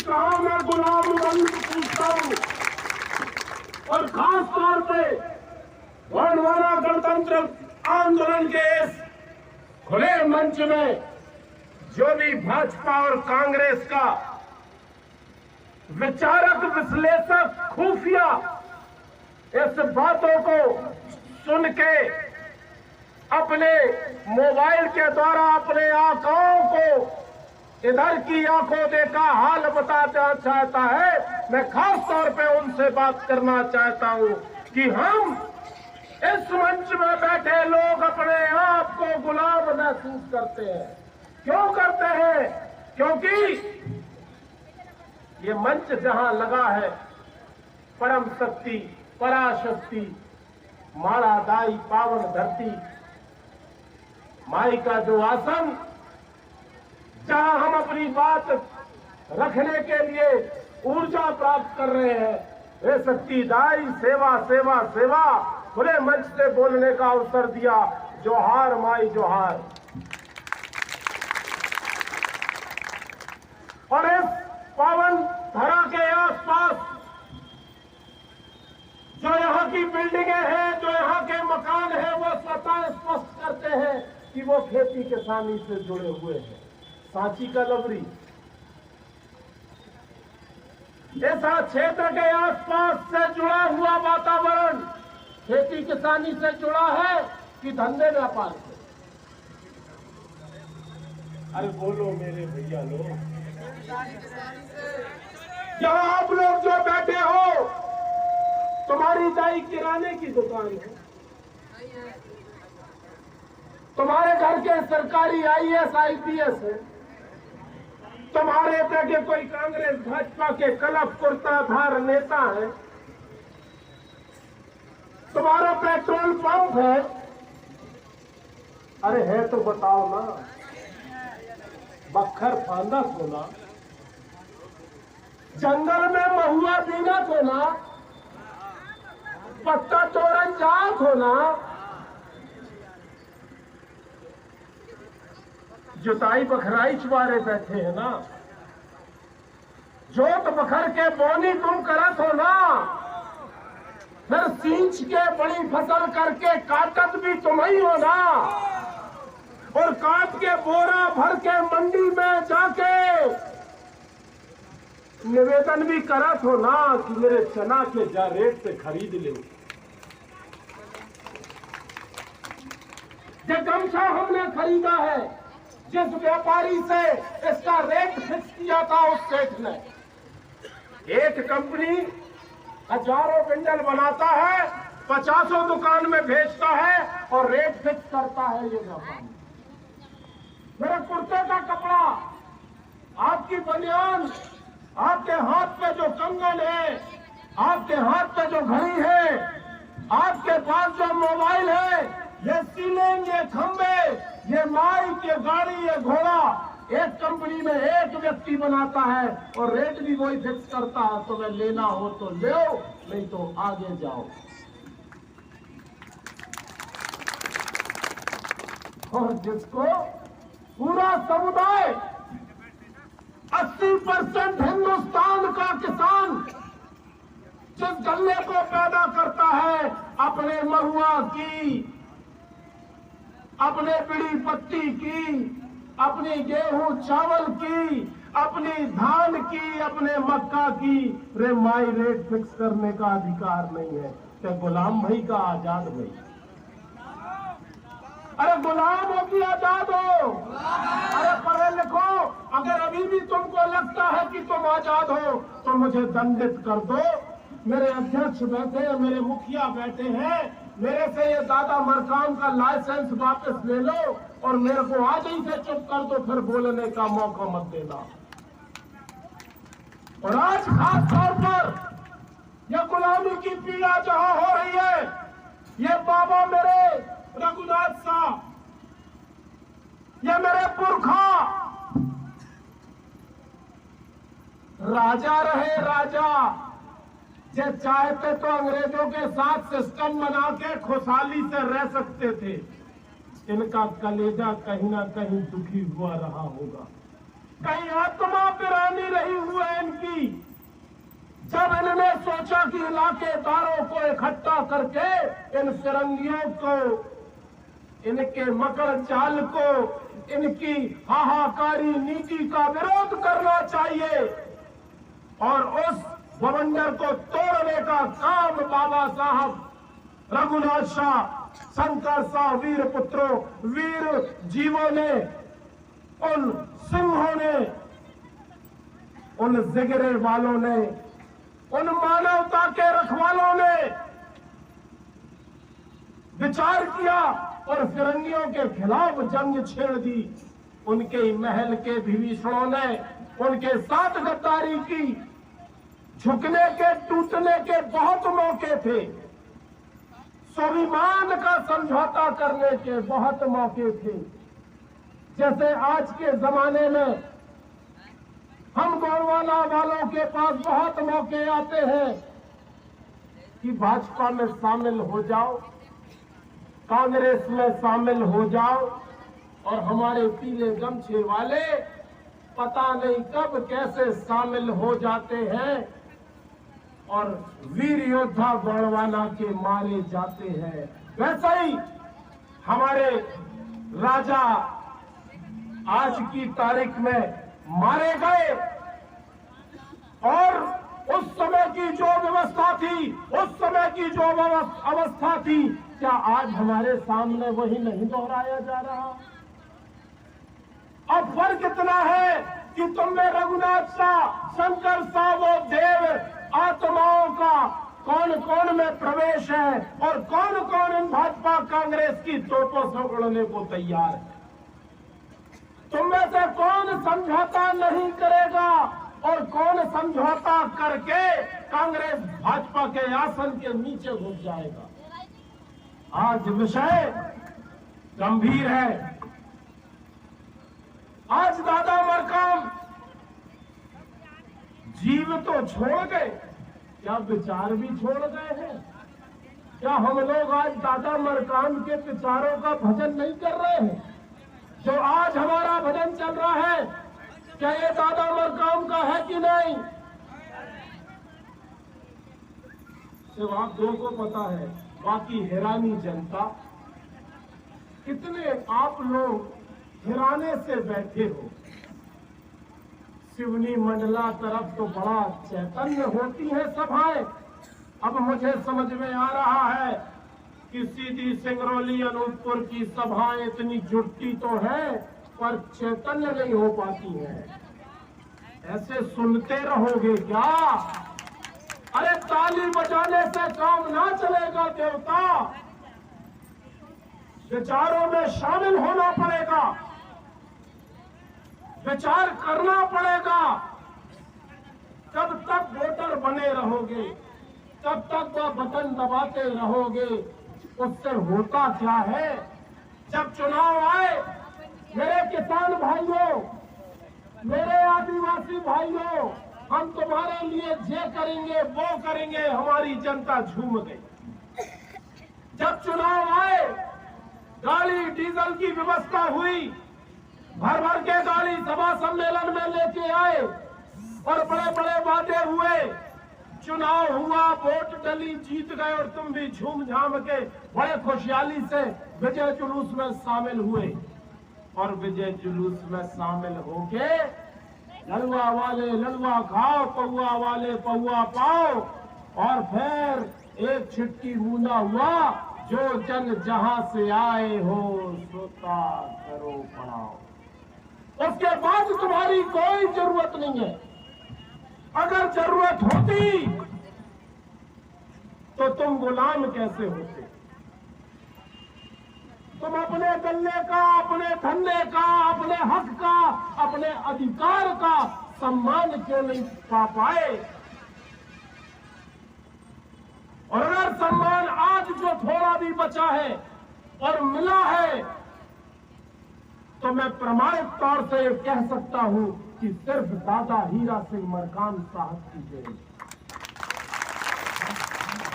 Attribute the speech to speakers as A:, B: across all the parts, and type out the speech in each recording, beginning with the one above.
A: कहा मैं गुलाम रंग पूछता हूं। और खास तौर पे वर्णमाला गणतंत्र आंदोलन के इस खुले मंच में जो भी भाजपा और कांग्रेस का विचारक, विश्लेषक, खुफिया इस बातों को सुन के अपने मोबाइल के द्वारा अपने आंखों को इधर की आंखों देखा हाल बताना चाहता है, मैं खास तौर पे उनसे बात करना चाहता हूं कि हम इस मंच में बैठे लोग अपने आप को गुलाम महसूस करते हैं। क्यों करते हैं? क्योंकि ये मंच जहां लगा है, परम शक्ति, पराशक्ति, माड़ा दाई पावन धरती माई का जो आसन, जहां हम अपनी बात रखने के लिए ऊर्जा प्राप्त कर रहे हैं, वे शक्ति दाई सेवा सेवा सेवा खुले मंच से बोलने का अवसर दिया। जोहार माई जोहार। और इस पावन धरा के आसपास जो यहाँ की बिल्डिंगें हैं, जो यहाँ के मकान हैं, वो स्वतः स्पष्ट करते हैं कि वो खेती किसानी से जुड़े हुए हैं। सांची का लबरी ऐसा क्षेत्र के आसपास से जुड़ा हुआ वातावरण खेती किसानी से जुड़ा है कि धंधे व्यापार से? अरे बोलो मेरे भैया लोग, यहाँ आप लोग जो बैठे हो, तुम्हारी दाई किराने की दुकान है, तुम्हारे घर के सरकारी IAS IPS है, तुम्हारे बेटे कोई कांग्रेस भाजपा के कलप कुर्ताधार नेता है, तुम्हारा पेट्रोल पंप है। अरे है तो बताओ ना, बखर फांदा सोना, जंगल में महुआ बीना सोना, पत्ता तोड़न जात होना, जुताई बखराई चुबारे बैठे हैं ना, जोत बखर के बोनी तुम करत हो ना, फिर सींच के बड़ी फसल करके काटत भी तुम ही हो ना, और काट के बोरा भर के मंडी में जाके निवेदन भी करत हो ना कि मेरे चना के जा रेट से खरीद ले। जो गमछा हमने खरीदा है, जिस व्यापारी से इसका रेट फिक्स किया था, उस सेठ ने, एक कंपनी हजारों बिंडल बनाता है, 50 दुकान में भेजता है और रेट फिक्स करता है ये व्यापारी। मेरे कुर्ते का कपड़ा, आपकी बनियान, आपके हाथ पे जो कंगन है, आपके हाथ पे जो घड़ी है, आपके पास जो मोबाइल है, ये सीलिंग, ये खंबे, ये माइक, ये गाड़ी, ये घोड़ा, एक कंपनी में एक व्यक्ति बनाता है और रेट भी वही फिक्स करता है। तुम्हें लेना हो तो लो, नहीं तो आगे जाओ। और जिसको पूरा समुदाय 80% हिंदुस्तान का किसान जिस गन्ने को पैदा करता है, अपने महुआ की, अपने बीड़ी पत्ती की, अपनी गेहूं चावल की, अपनी धान की, अपने मक्का की, रे माई रेट फिक्स करने का अधिकार नहीं है। क्या गुलाम भाई का आजाद भाई? अरे गुलाम हो कि आजाद हो? अरे पढ़े लिखो, अगर अभी भी तुमको लगता है कि तुम आजाद हो तो मुझे दंडित कर दो। मेरे अध्यक्ष बैठे हैं, मेरे मुखिया बैठे हैं, मेरे से ये दादा मरकाम का लाइसेंस वापस ले लो और मेरे को आज ही से चुप कर दो, फिर बोलने का मौका मत देना। और आज खास तौर पर यह गुलामी की पीड़ा जहां हो रही है, ये बाबा मेरे रघुनाथ साहब, ये मेरे पुरखा राजा रहे, राजा जो चाहते तो अंग्रेजों के साथ सिस्टम बना के खुशहाली से रह सकते थे। इनका कलेजा कहीं ना कहीं दुखी हुआ रहा होगा, कहीं आत्मा पिरानी रही हुआ है इनकी। की इलाकेदारों को इकट्ठा करके इन फिरंगियों को, इनके मकर चाल को, इनकी हाहाकारी नीति का विरोध करना चाहिए और उस बवंडर को तोड़ने का काम बाबा साहब रघुनाथ शाह, शंकर शाह, वीर पुत्रों, वीर जीवों ने, उन सिंहों ने, उन जिगरे वालों ने, उन मानवता के रखवालों ने विचार किया और फिरंगियों के खिलाफ जंग छेड़ दी। उनके महल के विभीषणों ने उनके साथ गद्दारी की। झुकने के, टूटने के बहुत मौके थे, स्वाभिमान का समझौता करने के बहुत मौके थे। जैसे आज के जमाने में हम गोंडवाना वालों के पास बहुत मौके आते हैं कि भाजपा में शामिल हो जाओ, कांग्रेस में शामिल हो जाओ, और हमारे पीले गमछे वाले पता नहीं कब कैसे शामिल हो जाते हैं और वीर योद्धा गोंडवाना के मारे जाते हैं। वैसा ही हमारे राजा आज की तारीख में मारे गए और उस समय की जो व्यवस्था थी, उस समय की जो अवस्था थी, क्या आज हमारे सामने वही नहीं दोहराया जा रहा? अब फर्क इतना है कि तुम में रघुनाथ शाह, शंकर शाह, वो देव आत्माओं का कौन कौन में प्रवेश है और कौन कौन इन भाजपा कांग्रेस की तोपों से उड़ने को तैयार है। तुम में से कौन समझौता नहीं करेगा और कौन समझौता करके कांग्रेस भाजपा के आसन के नीचे घुस जाएगा? आज विषय गंभीर है। आज दादा मरकाम जीव तो छोड़ गए, क्या विचार भी छोड़ गए हैं? क्या हम लोग आज दादा मरकाम के विचारों का भजन नहीं कर रहे हैं? जो आज हमारा भजन चल रहा है, क्या ये दादा मरकाम का है कि नहीं? सिर्फ आप दो को पता है, बाकी हैरानी जनता। कितने आप लोग हिराने से बैठे हो। सिवनी मंडला तरफ तो बड़ा चैतन्य होती है सभाएं। अब मुझे समझ में आ रहा है कि सीधी सिंगरौली, अनूपपुर की सभाएं इतनी जुटती तो है पर चैतन्य नहीं हो पाती है। ऐसे सुनते रहोगे क्या? अरे ताली बजाने से काम ना चलेगा देवता, विचारों में शामिल होना पड़ेगा, विचार करना पड़ेगा। कब तक वोटर बने रहोगे, कब तक वह बटन दबाते रहोगे? उससे होता क्या है? जब चुनाव आए, मेरे किसान भाइयों, मेरे आदिवासी भाइयों, हम तुम्हारे लिए ये करेंगे वो करेंगे, हमारी जनता झूम गई। जब चुनाव आए, गाड़ी डीजल की व्यवस्था हुई, भर भर के गाड़ी सभा सम्मेलन में लेके आए और बड़े बड़े वादे हुए। चुनाव हुआ, वोट डली, जीत गए और तुम भी झूम झाम के बड़े खुशहाली से विजय जुलूस में शामिल हुए। और विजय जुलूस में शामिल होके ललवा वाले ललवा खाओ, पौआ वाले पौआ पाओ, और फिर एक छिटकी बूंदा हुआ, जो जन जहां से आए हो सोता करो पड़ाओ। उसके बाद तुम्हारी कोई जरूरत नहीं है। अगर जरूरत होती तो तुम गुलाम कैसे होते? तुम अपने गले का, अपने धंधे का, अपने हक का, अपने अधिकार का सम्मान क्यों नहीं पा पाए? और अगर सम्मान आज जो थोड़ा भी बचा है और मिला है, तो मैं प्रमाणिक तौर से कह सकता हूं कि सिर्फ दादा हीरा सिंह मरकाम साहब की देन।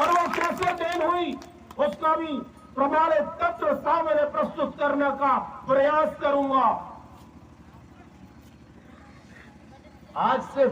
A: और वो कैसे देन हुई, उसका भी प्रमाणित तथ्य सामने प्रस्तुत करने का प्रयास करूंगा। आज से